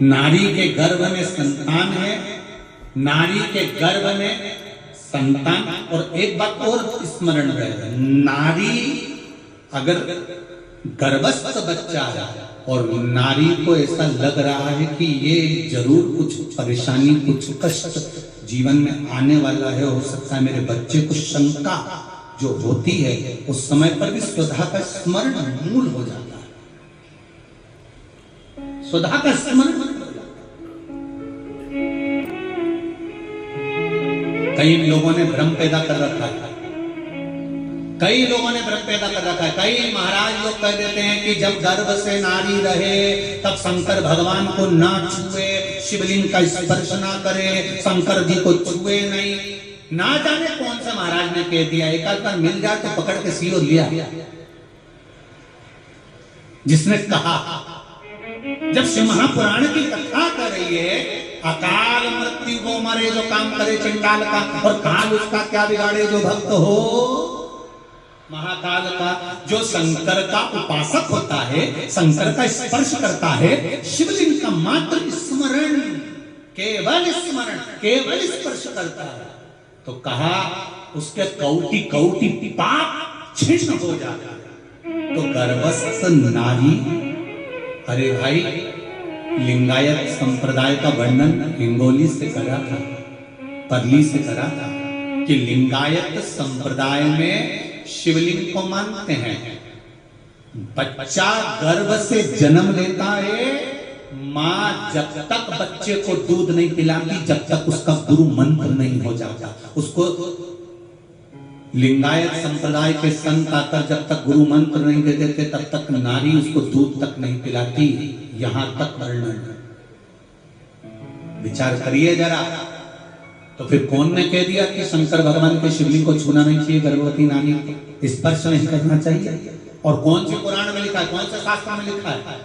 नारी के गर्भ में संतान है, नारी के गर्भ में संतान। और एक बात और स्मरण रहे, नारी अगर गर्भस्थ बच्चा है और नारी को ऐसा लग रहा है कि ये जरूर कुछ परेशानी, कुछ कष्ट जीवन में आने वाला है, हो सकता है मेरे बच्चे को, शंका जो होती है उस समय पर भी सुधा का स्मरण मूल हो जाता है। सुधा का स्मरण कई लोगों ने भ्रम पैदा कर रखा है, कई लोगों ने भ्रम पैदा कर रखा है। कई महाराज लोग कह देते हैं कि जब गर्भ से नारी रहे तब शंकर भगवान को ना छुए, शिवलिंग का स्पर्श ना करे, शंकर जी को छुए नहीं। ना जाने कौन सा महाराज ने कह दिया, एक आध बार मिल जाए तो पकड़ के सीओ लिया। जिसने कहा, जब शिव महापुराण की कथा कर रही है, अकाल मृत्यु को मरे जो काम करे चंडाल का, और काल उसका क्या बिगाड़े जो भक्त हो महाकाल का। जो शंकर का उपासक होता है, शंकर का स्पर्श करता है, शिवलिंग का मात्र स्मरण, केवल स्मरण, केवल स्पर्श करता है, तो कहा उसके कौटि कौटि पाप छिन्न हो जाता है। तो गर्भस्थ नारी, अरे भाई लिंगायत संप्रदाय का वर्णन हिंगोली से करा था, परली से करा था कि लिंगायत संप्रदाय में शिवलिंग को मानते हैं। बच्चा गर्भ से जन्म लेता है, माँ जब तक बच्चे को दूध नहीं पिलाती, जब तक उसका गुरु मंत्र नहीं हो जाता। उसको लिंगायत संप्रदाय के संत आकर जब तक गुरु मंत्र नहीं दे देते तब तक नारी उसको दूध तक नहीं पिलाती। यहां तक वर्णन, विचार करिए जरा। तो फिर कौन ने कह दिया कि शंकर भगवान के शिवलिंग को छूना नहीं चाहिए, गर्भवती नारी को स्पर्श नहीं करना चाहिए? और कौन से पुराण में लिखा है, कौन से शास्त्र में लिखा है?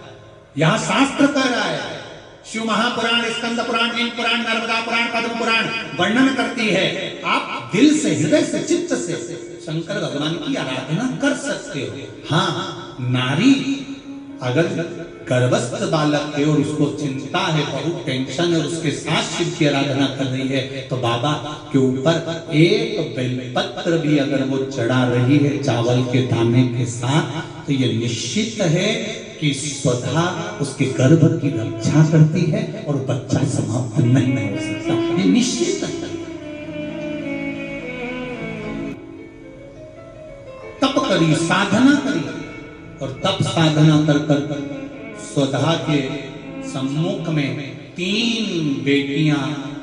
यहां शास्त्र कह रहा है, शिव महापुराण, स्कंद पुराण, लिंग पुराण, नर्मदा पुराण, पद्म पुराण वर्णन करती है। आप दिल से, हृदय से, चित्त से शंकर भगवान की आराधना कर सकते हो। हाँ, नारी अगर गर्भस्थ बालक है और उसको चिंता है, बहुत टेंशन है, और उसके साथ शिव की आराधना कर रही है, तो बाबा के ऊपर एक बेलपत्र भी अगर वो चढ़ा रही है चावल के दाने के साथ, तो ये निश्चित है कि स्वधा उसके गर्भ की रक्षा करती है और बच्चा समाप्त नहीं हो सकता, ये निश्चित है। तप करी, साधना करी, और तप साधना कर कर स्वधा के सम्मुख में 3 बेटियां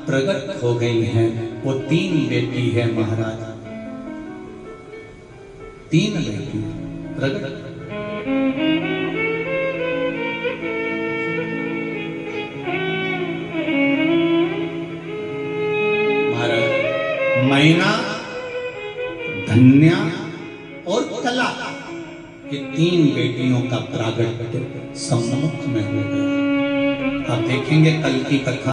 प्रकट हो गई हैं। वो 3 बेटी है महाराज, 3 बेटी प्रकट। मैना, धन्या और कला, ये 3 बेटियों का प्रागट्य सम्मुख में हो गया। आप देखेंगे कल की कथा।